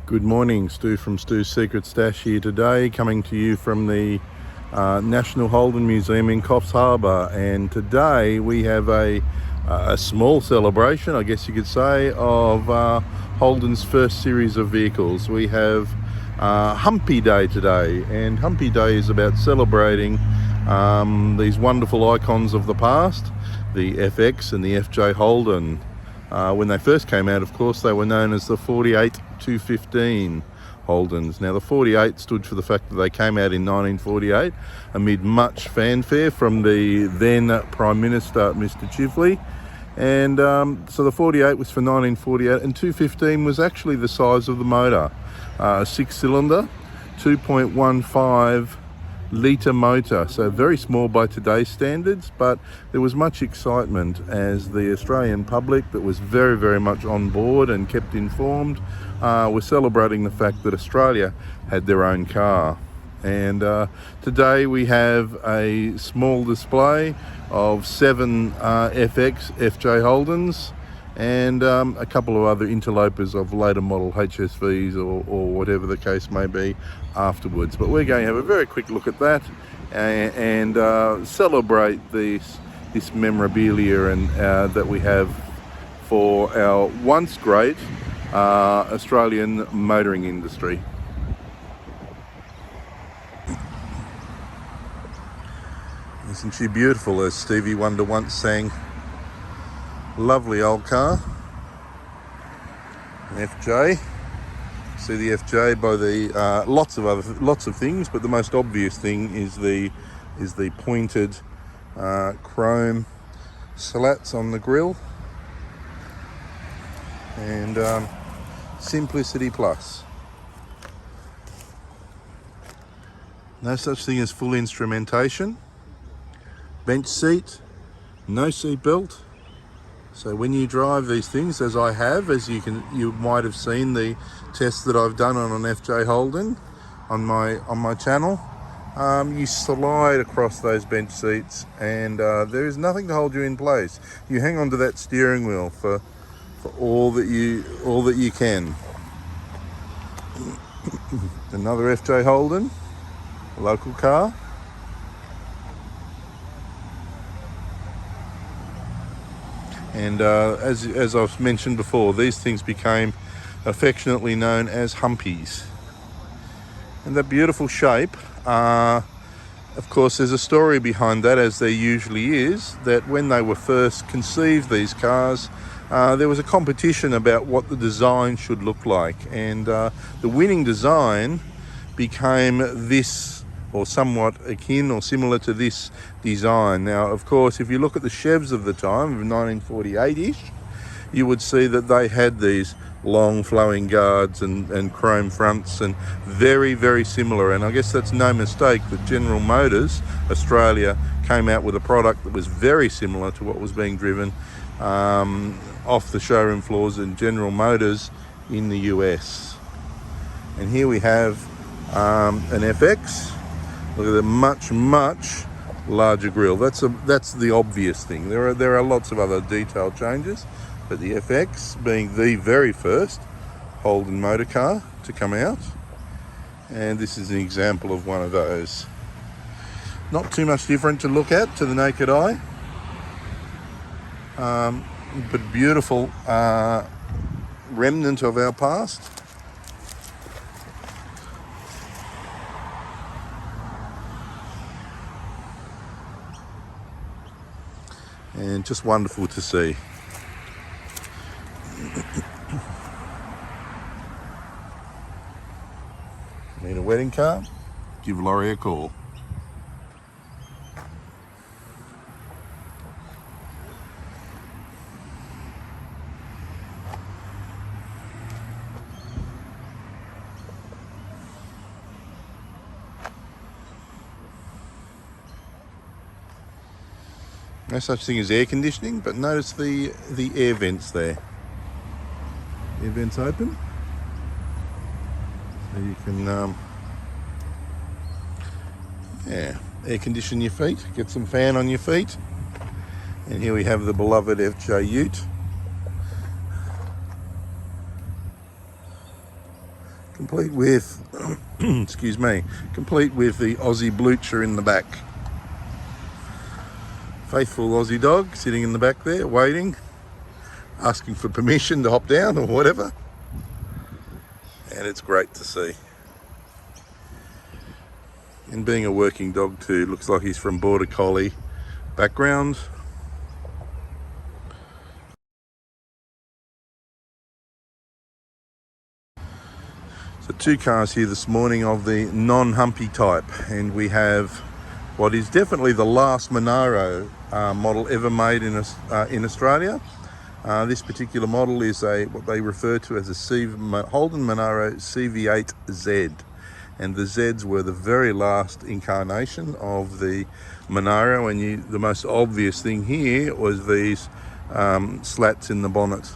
Good morning, Stoo from Stoo's Secret Stash here today, coming to you from the National Holden Museum in Coffs Harbour. And today we have a small celebration, I guess you could say, of Holden's first series of vehicles. We have Humpy Day today, and Humpy Day is about celebrating these wonderful icons of the past, the FX and the FJ Holden. When they first came out, of course, they were known as the 48-215 Holdens. Now, the 48 stood for the fact that they came out in 1948 amid much fanfare from the then Prime Minister, Mr. Chifley. And so the 48 was for 1948, and 215 was actually the size of the motor. A six-cylinder, 2.15 litre motor, so very small by today's standards, but there was much excitement as the Australian public that was very, very much on board and kept informed were celebrating the fact that Australia had their own car. And today we have a small display of 7 FX FJ Holdens and a couple of other interlopers of later model HSVs or whatever the case may be afterwards. But we're going to have a very quick look at that and celebrate this memorabilia and that we have for our once great Australian motoring industry. Isn't she beautiful, as Stevie Wonder once sang? Lovely old car, an FJ. See the FJ by the lots of things, but the most obvious thing is the pointed chrome slats on the grille, and simplicity plus. No such thing as full instrumentation. Bench seat, no seat belt. So when you drive these things, as I have, you might have seen the tests that I've done on an FJ Holden on my channel, you slide across those bench seats, and there is nothing to hold you in place. You hang on to that steering wheel for all that you can. Another FJ Holden, a local car. And as I've mentioned before, these things became affectionately known as Humpies. And that beautiful shape, of course, there's a story behind that, as there usually is, that when they were first conceived, these cars, there was a competition about what the design should look like. And the winning design became this, or somewhat akin or similar to this design. Now, of course, if you look at the Chevs of the time, of 1948-ish, you would see that they had these long flowing guards and chrome fronts, and very, very similar. And I guess that's no mistake that General Motors Australia came out with a product that was very similar to what was being driven off the showroom floors in General Motors in the US. And here we have an FX. Look at the much larger grille. That's the obvious thing. There are lots of other detail changes, but the FX being the very first Holden motor car to come out, and this is an example of one of those. Not too much different to look at to the naked eye, but beautiful remnant of our past. And just wonderful to see. Need a wedding car? Give Laurie a call. No such thing as air conditioning, but notice the air vents there. Air vents open, so you can air condition your feet, get some fan on your feet. And here we have the beloved FJ Ute. complete with, excuse me, complete with the Aussie Blucher in the back. Faithful Aussie dog sitting in the back there, waiting, asking for permission to hop down or whatever. And it's great to see. And being a working dog too, looks like he's from Border Collie background. So 2 cars here this morning of the non-Humpy type, and we have what is definitely the last Monaro model ever made in Australia. This particular model is what they refer to as a Holden Monaro CV8Z, and the Zs were the very last incarnation of the Monaro, and the most obvious thing here was these slats in the bonnet.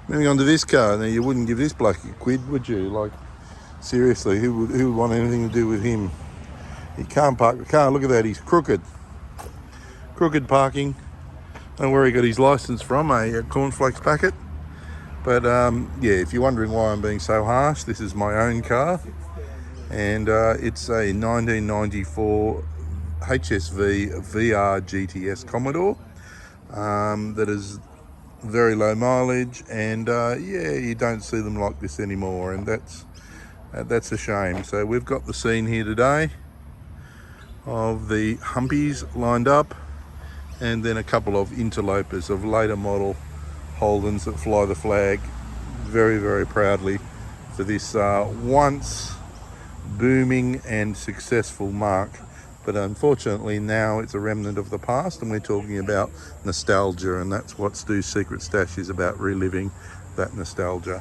Moving on to this car, now you wouldn't give this bloke a quid, would you? Like, seriously, who would want anything to do with him? He can't park the car, look at that, he's crooked. Crooked parking. Don't know where he got his licence from, a cornflakes packet. But yeah, if you're wondering why I'm being so harsh, this is my own car. And it's a 1994 HSV VR GTS Commodore that is very low mileage, and yeah, you don't see them like this anymore, and that's a shame. So we've got the scene here today of the Humpies lined up, and then a couple of interlopers of later model Holdens that fly the flag very, very proudly for this once booming and successful mark. But unfortunately now it's a remnant of the past, and we're talking about nostalgia, and that's what Stoo's Secret Stash is about, reliving that nostalgia.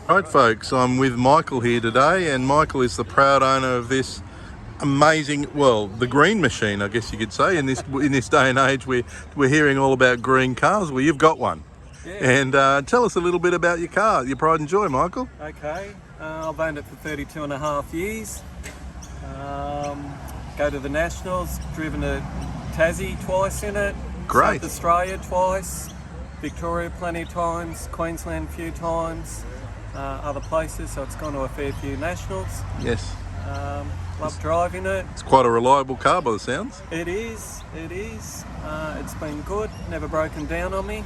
Right folks, I'm with Michael here today, and Michael is the proud owner of this amazing, well, the green machine, I guess you could say. In this day and age, we're hearing all about green cars. Well, you've got one. Yeah. And tell us a little bit about your car, your pride and joy, Michael. Okay, I've owned it for 32 and a half years. Go to the Nationals, driven to Tassie twice in it. Great. South Australia twice, Victoria plenty of times, Queensland a few times, other places, so it's gone to a fair few Nationals. Yes. Love driving it. It's quite a reliable car by the sounds. It is. It's been good, never broken down on me.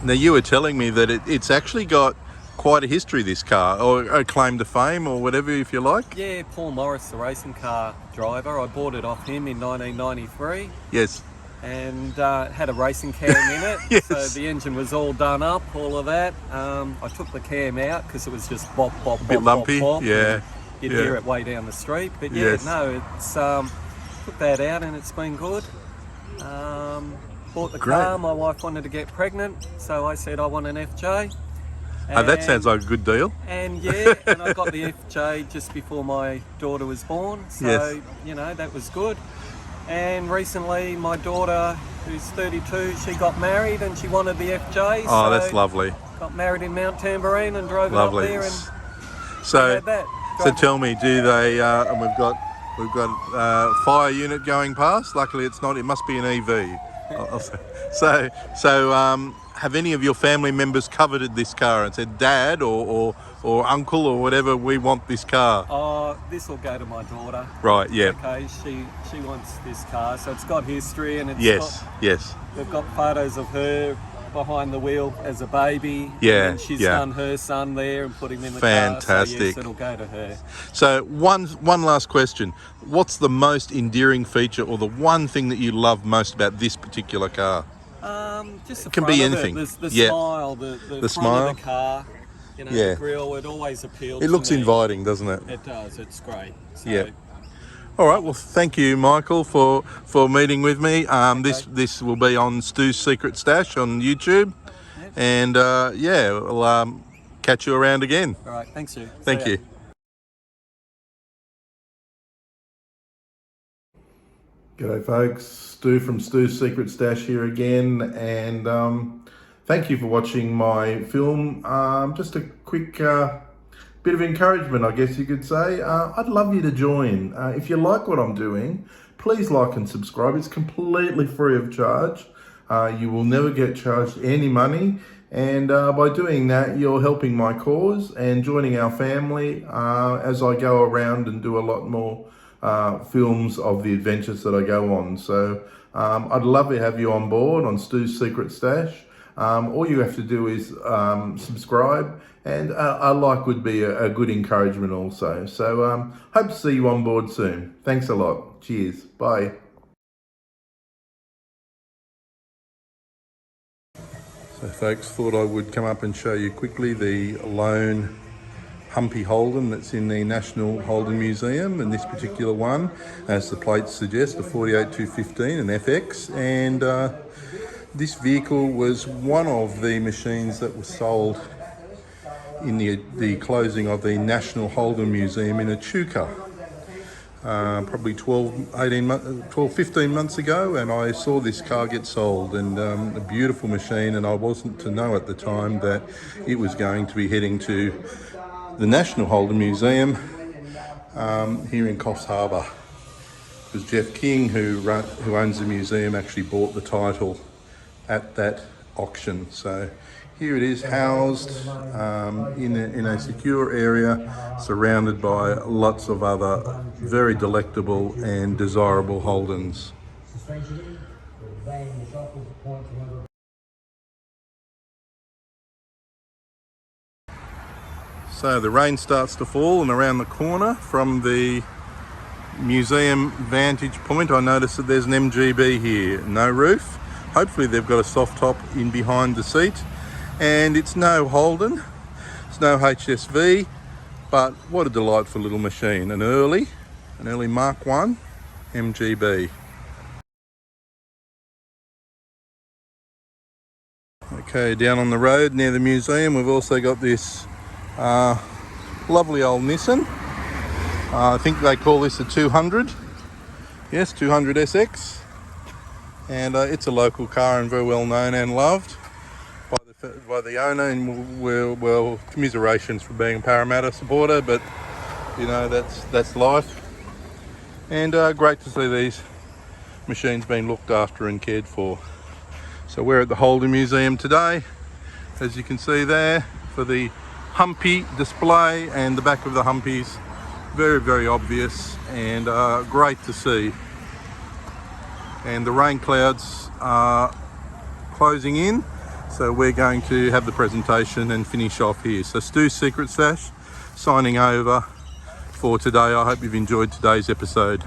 Now you were telling me that it's actually got quite a history, this car, or a claim to fame, or whatever, if you like. Yeah, Paul Morris, the racing car driver, I bought it off him in 1993. Yes. And had a racing cam in it. Yes. So the engine was all done up, all of that. I took the cam out because it was just bop, bop, bop, Bit lumpy. bop, bop. Yeah. You'd Yeah. hear it way down the street. But yeah, Yes. no, it's took that out and it's been good. Bought the Great. car, my wife wanted to get pregnant, so I said I want an FJ. That sounds like a good deal. And yeah, and I got the FJ just before my daughter was born, so Yes. you know, that was good. And recently my daughter, who's 32, she got married and she wanted the FJ. Oh, so that's lovely. Got married in Mount Tambourine and drove Lovely. it up there, and So, had that. so tell me, do they? And we've got fire unit going past. Luckily, it's not. It must be an EV. So, have any of your family members coveted this car and said, "Dad or Uncle or whatever, we want this car"? This will go to my daughter. Right. Yeah. Okay, she wants this car, so it's got history, and it's Yes. Yes. we've got photos of her behind the wheel as a baby. Yeah, And she's yeah. done her son there and put him in the car. Fantastic. So yes, it'll go to her. So one last question: what's the most endearing feature, or the one thing that you love most about this particular car? Just the Can front be of anything. It, the Yeah. smile, the front smile. of the car. You know, Yeah. the grille. It always appealed. It to looks me. inviting, doesn't it? It does. It's great. So, Yeah. All right. Well, thank you, Michael, for meeting with me. This will be on Stoo's Secret Stash on YouTube, and yeah, we'll catch you around again. All right. Thanks, you. Thank See ya. you. G'day folks, Stoo from Stoo's Secret Stash here again, and thank you for watching my film. Just a quick bit of encouragement, I guess you could say. I'd love you to join. If you like what I'm doing, please like and subscribe. It's completely free of charge. You will never get charged any money, and by doing that you're helping my cause and joining our family as I go around and do a lot more films of the adventures that I go on. So I'd love to have you on board on Stoo's Secret Stash. All you have to do is subscribe, and a like would be a good encouragement also. So hope to see you on board soon. Thanks a lot. Cheers. Bye. So folks, thought I would come up and show you quickly the lone Humpy Holden that's in the National Holden Museum, and this particular one, as the plates suggest, a 48-215, an FX, and this vehicle was one of the machines that was sold in the closing of the National Holden Museum in Echuca, probably 15 months ago, and I saw this car get sold, and a beautiful machine, and I wasn't to know at the time that it was going to be heading to the National Holden Museum here in Coffs Harbour, because Jeff King, who owns the museum, actually bought the title at that auction. So here it is, housed in a secure area, surrounded by lots of other very delectable and desirable Holdens. So the rain starts to fall, and around the corner from the museum vantage point I notice that there's an MGB here. No roof. Hopefully they've got a soft top in behind the seat, and it's no Holden, it's no HSV, but what a delightful little machine. An early Mark 1 MGB. Okay, down on the road near the museum we've also got this lovely old Nissan. I think they call this a 200. Yes, 200 SX. And it's a local car and very well known and loved by the owner. And well, commiserations for being a Parramatta supporter, but you know, that's life. And great to see these machines being looked after and cared for. So we're at the Holden Museum today, as you can see there, for the Humpy display, and the back of the Humpy's very, very obvious, and great to see. And the rain clouds are closing in, so we're going to have the presentation and finish off here. So Stoo's Secret Stash signing over for today. I hope you've enjoyed today's episode.